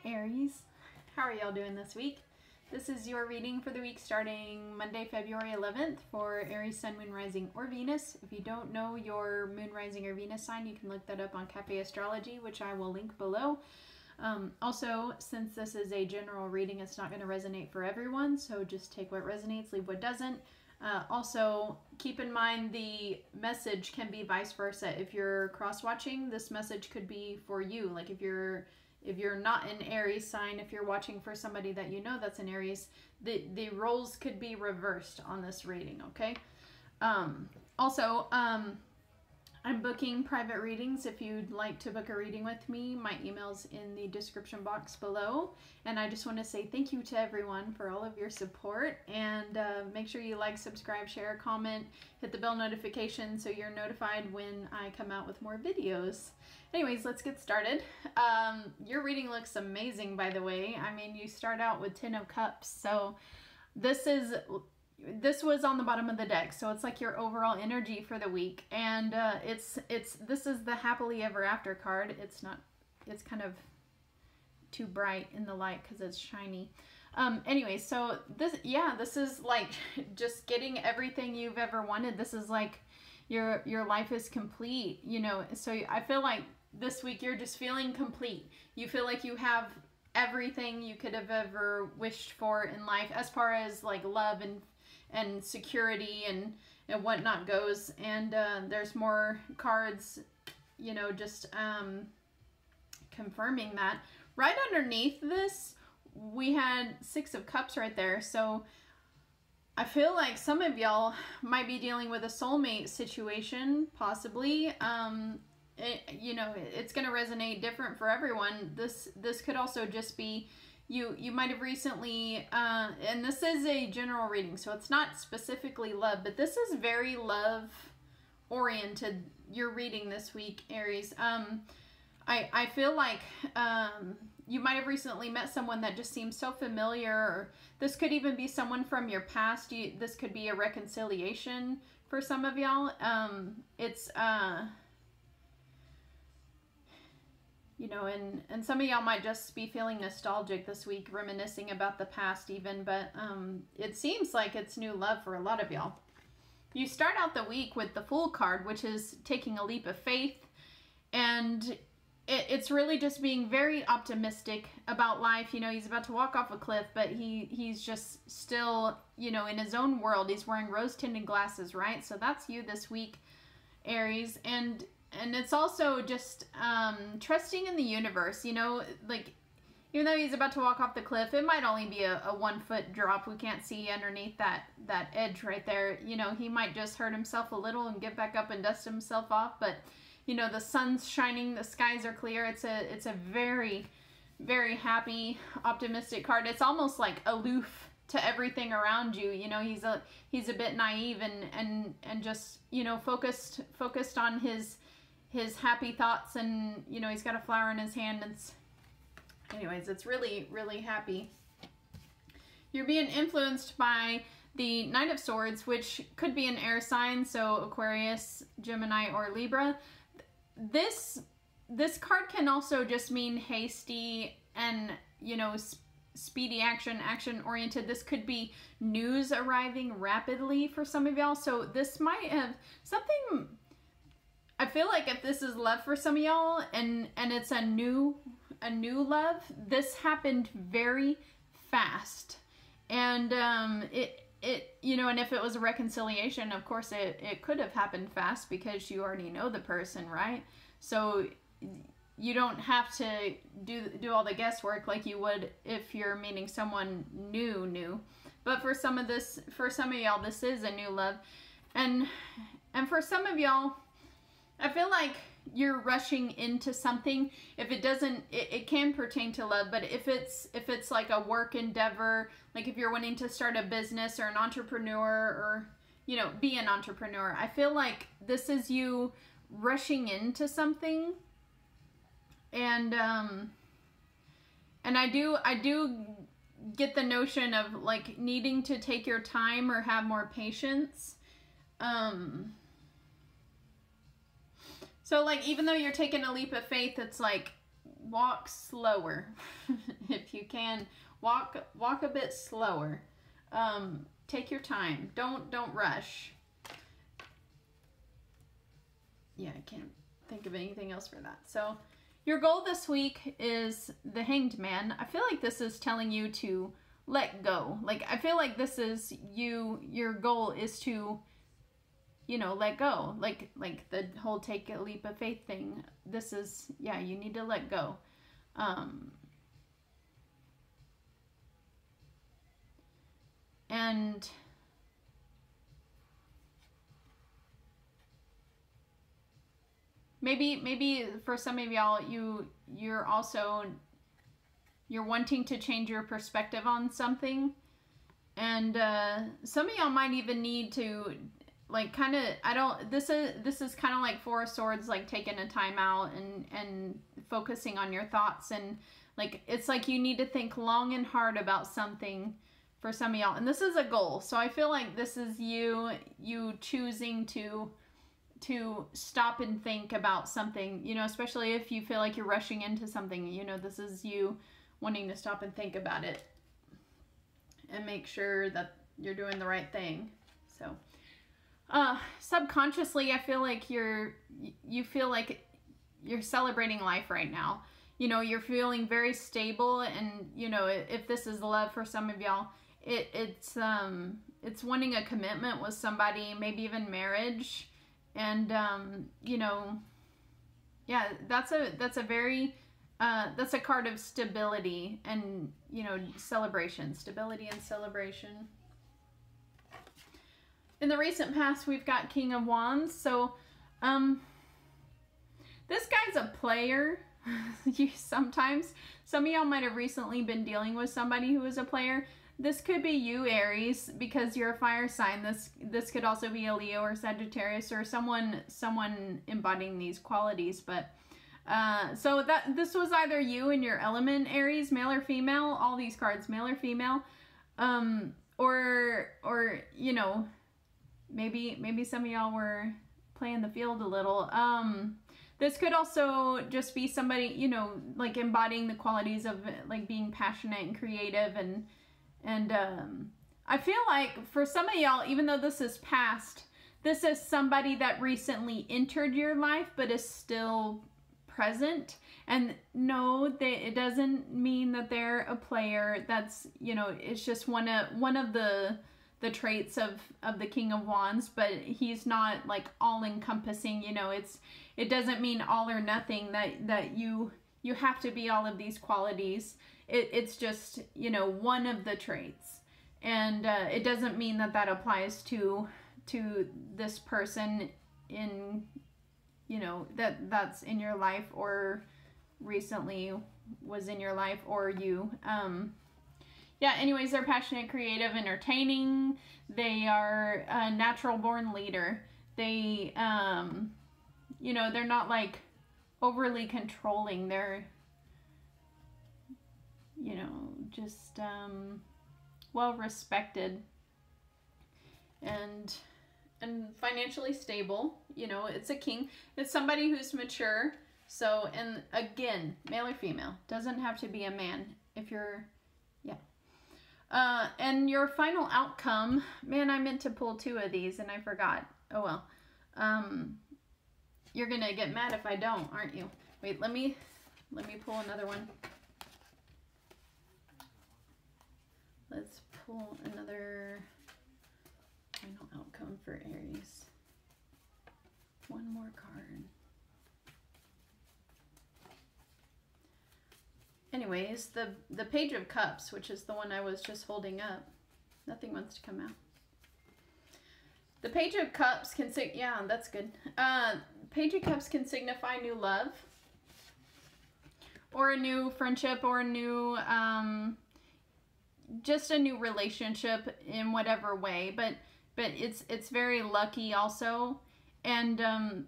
Aries. How are y'all doing this week? This is your reading for the week starting Monday, February 11th for Aries, Sun, Moon, Rising, or Venus. If you don't know your Moon, Rising, or Venus sign, you can look that up on Cafe Astrology, which I will link below. Also, since this is a general reading, it's not going to resonate for everyone, so just take what resonates, leave what doesn't. Also, keep in mind the message can be vice versa. If you're cross-watching, this message could be for you. Like if you're not an Aries sign, if you're watching for somebody that you know that's an Aries, the roles could be reversed on this reading, okay? Also, I'm booking private readings. If you'd like to book a reading with me, my email's in the description box below. And I just want to say thank you to everyone for all of your support. And make sure you like, subscribe, share, comment, hit the bell notification so you're notified when I come out with more videos. Anyways, let's get started. Your reading looks amazing, by the way. I mean, you start out with 10 of Cups. So this was on the bottom of the deck, so it's like your overall energy for the week, and this is the happily ever after card. It's kind of too bright in the light because it's shiny. Anyway, so this is like just getting everything you've ever wanted. This is like your life is complete, you know. So I feel like this week you're just feeling complete. You feel like you have everything you could have ever wished for in life as far as like love and security and whatnot goes. And there's more cards, you know, just confirming that. Right underneath this, we had 6 of Cups right there. So I feel like some of y'all might be dealing with a soulmate situation, possibly. You know, it's going to resonate different for everyone. This could also just be you might have recently, and this is a general reading, so it's not specifically love, but this is very love-oriented, your reading this week, Aries. I feel like you might have recently met someone that just seems so familiar, or this could even be someone from your past. This could be a reconciliation for some of y'all. You know, and some of y'all might just be feeling nostalgic this week, reminiscing about the past even, but it seems like it's new love for a lot of y'all. You start out the week with the Fool card, which is taking a leap of faith, and it's really just being very optimistic about life. You know, he's about to walk off a cliff, but he's just still, you know, in his own world. He's wearing rose-tinted glasses, right? So that's you this week, Aries, and it's also just trusting in the universe, you know, like even though he's about to walk off the cliff, it might only be a 1-foot drop. We can't see underneath that edge right there. You know, he might just hurt himself a little and get back up and dust himself off. But, you know, the sun's shining, the skies are clear. It's a very, very happy, optimistic card. It's almost like aloof to everything around you. You know, he's a bit naive and just, you know, focused on his happy thoughts, and you know, he's got a flower in his hand. Anyways, it's really, really happy. You're being influenced by the Knight of Swords, which could be an air sign, so Aquarius, Gemini, or Libra. This card can also just mean hasty and, you know, speedy action oriented. This could be news arriving rapidly for some of y'all. So this might have something. I feel like if this is love for some of y'all and it's a new love, this happened very fast. And you know, and if it was a reconciliation, of course it could have happened fast because you already know the person, right? So you don't have to do all the guesswork like you would if you're meeting someone new. But for some of y'all, this is a new love. And for some of y'all, I feel like you're rushing into something. If it doesn't, it can pertain to love, but if it's like a work endeavor, like if you're wanting to start a business or an entrepreneur, or, you know, be an entrepreneur, I feel like this is you rushing into something. And I do get the notion of like needing to take your time or have more patience. So like, even though you're taking a leap of faith, it's like walk slower. If you can, walk a bit slower. Take your time. Don't rush. Yeah, I can't think of anything else for that. So your goal this week is the Hanged Man. I feel like this is telling you to let go. Like, I feel like this is your goal is to, you know, let go. Like the whole take a leap of faith thing. This is, yeah, you need to let go. And maybe for some of y'all, you're wanting to change your perspective on something, and some of y'all might even need to, like, kind of, this is kind of like Four of Swords, like taking a time out and focusing on your thoughts, and like it's like you need to think long and hard about something for some of y'all, and this is a goal. So I feel like this is you choosing to stop and think about something, you know, especially if you feel like you're rushing into something, you know, this is you wanting to stop and think about it and make sure that you're doing the right thing. So subconsciously, I feel like you feel like you're celebrating life right now. You know, you're feeling very stable, and you know, if this is love for some of y'all, it's wanting a commitment with somebody, maybe even marriage. And, you know, yeah, that's a very, that's a card of stability and, you know, celebration, stability and celebration. In the recent past, we've got King of Wands. So, this guy's a player. Sometimes, some of y'all might have recently been dealing with somebody who is a player. This could be you, Aries, because you're a fire sign. This could also be a Leo or Sagittarius or someone embodying these qualities. But so this was either you in your element, Aries, male or female. All these cards, male or female, or you know, maybe some of y'all were playing the field a little. This could also just be somebody, you know, like embodying the qualities of like being passionate and creative, and I feel like for some of y'all, even though this is past, this is somebody that recently entered your life but is still present. And no, it doesn't mean that they're a player. That's, you know, it's just one of the traits of the King of Wands, but he's not like all encompassing, you know. It doesn't mean all or nothing, that you have to be all of these qualities. It's just, you know, one of the traits. And it doesn't mean that applies to this person in, you know, that's in your life or recently was in your life, or you. Yeah, anyways, they're passionate, creative, entertaining. They are a natural born leader. They, you know, they're not like overly controlling. They're, you know, just well respected and financially stable. You know, it's a king. It's somebody who's mature. So, and again, male or female, doesn't have to be a man. If you're, yeah. And your final outcome, man, I meant to pull two of these and I forgot. Oh well. You're gonna get mad if I don't, aren't you? Wait, let me pull another one. Let's pull another final outcome for Aries. One more card. Anyways, the Page of Cups, which is the one I was just holding up. Nothing wants to come out. The Page of Cups can yeah, that's good. Page of Cups can signify new love, or a new friendship, or a new just a new relationship in whatever way, but it's very lucky also. And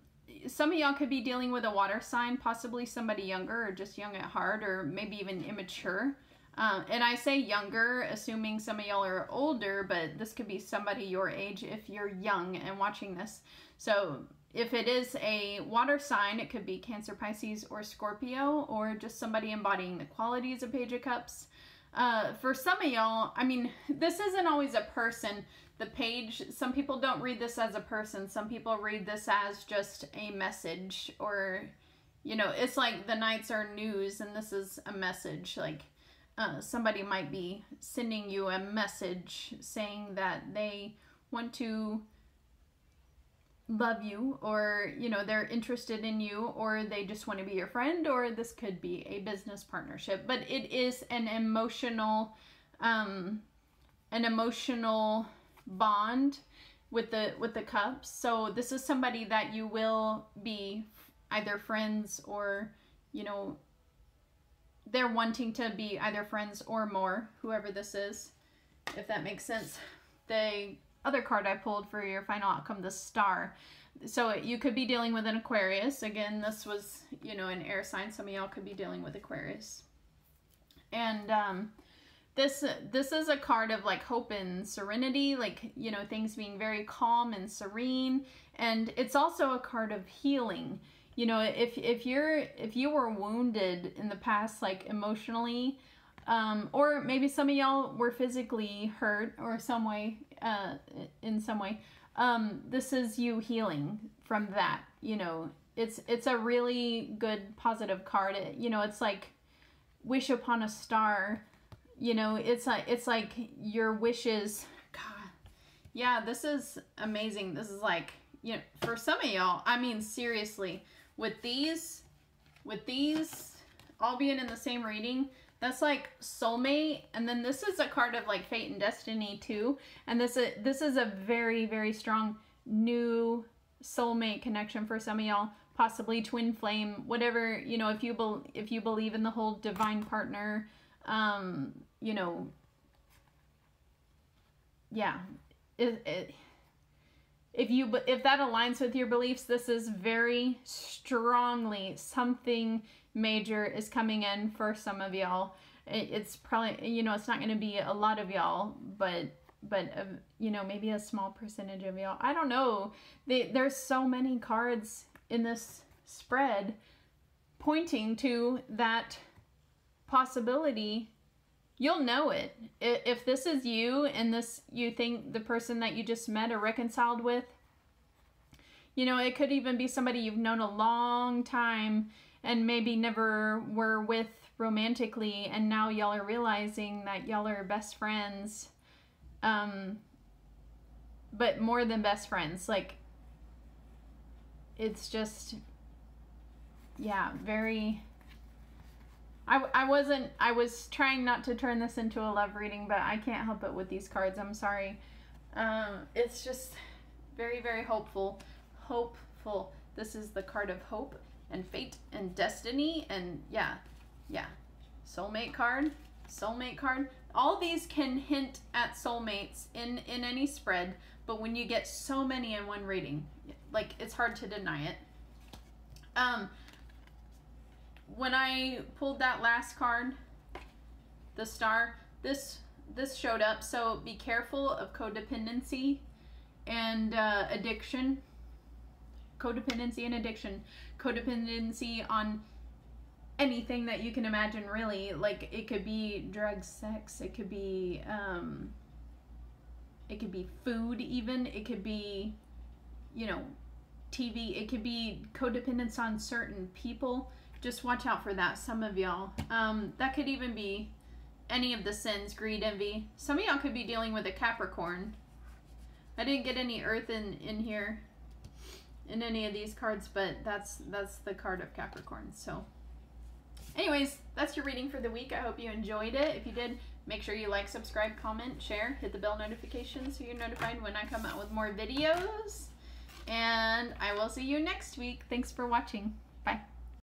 some of y'all could be dealing with a water sign, possibly somebody younger or just young at heart, or maybe even immature. And I say younger, assuming some of y'all are older, but this could be somebody your age if you're young and watching this. So if it is a water sign, it could be Cancer, Pisces, or Scorpio, or just somebody embodying the qualities of Page of Cups. For some of y'all, I mean, this isn't always a person. The page, some people don't read this as a person. Some people read this as just a message, or, you know, it's like the Knights are news and this is a message. Like, somebody might be sending you a message saying that they want to love you, or, you know, they're interested in you, or they just want to be your friend, or this could be a business partnership. But it is an emotional bond with the cups. So this is somebody that you will be either friends, or, you know, they're wanting to be either friends or more, whoever this is, if that makes sense. The other card I pulled for your final outcome, the Star. So you could be dealing with an Aquarius. Again, this was, you know, an air sign. Some of y'all could be dealing with Aquarius. And this is a card of like hope and serenity, like, you know, things being very calm and serene. And it's also a card of healing. You know, if you were wounded in the past, like emotionally, or maybe some of y'all were physically hurt or some way, in some way, this is you healing from that. You know, it's a really good positive card. You know, it's like wish upon a star. You know, it's like your wishes. God, yeah, this is amazing. This is like, you know, for some of y'all, I mean, seriously, with these all being in the same reading, that's like soulmate. And then this is a card of like fate and destiny too. And this is a very, very strong new soulmate connection for some of y'all, possibly twin flame, whatever, you know, if you believe in the whole divine partner, you know, yeah, if that aligns with your beliefs, this is very strongly something major is coming in for some of y'all. It's probably, you know, it's not going to be a lot of y'all, but you know, maybe a small percentage of y'all. I don't know. There's so many cards in this spread pointing to that possibility. You'll know it. If this is you, and you think the person that you just met or reconciled with, you know, it could even be somebody you've known a long time and maybe never were with romantically, and now y'all are realizing that y'all are best friends, but more than best friends. Like, it's just, yeah, very... I was trying not to turn this into a love reading, but I can't help it with these cards. I'm sorry. It's just very, very hopeful. This is the card of hope and fate and destiny, and yeah. Soulmate card. All these can hint at soulmates in any spread, but when you get so many in one reading, like, it's hard to deny it. When I pulled that last card, the Star, this showed up. So be careful of codependency and addiction. Codependency and addiction. Codependency on anything that you can imagine, really. Like, it could be drugs, sex, it could be food even, it could be, you know, TV, it could be codependence on certain people. Just watch out for that, some of y'all. That could even be any of the sins, greed, envy. Some of y'all could be dealing with a Capricorn. I didn't get any earth in here in any of these cards, but that's the card of Capricorn. So anyways, that's your reading for the week. I hope you enjoyed it. If you did, make sure you like, subscribe, comment, share, hit the bell notification so you're notified when I come out with more videos. And I will see you next week. Thanks for watching. Bye.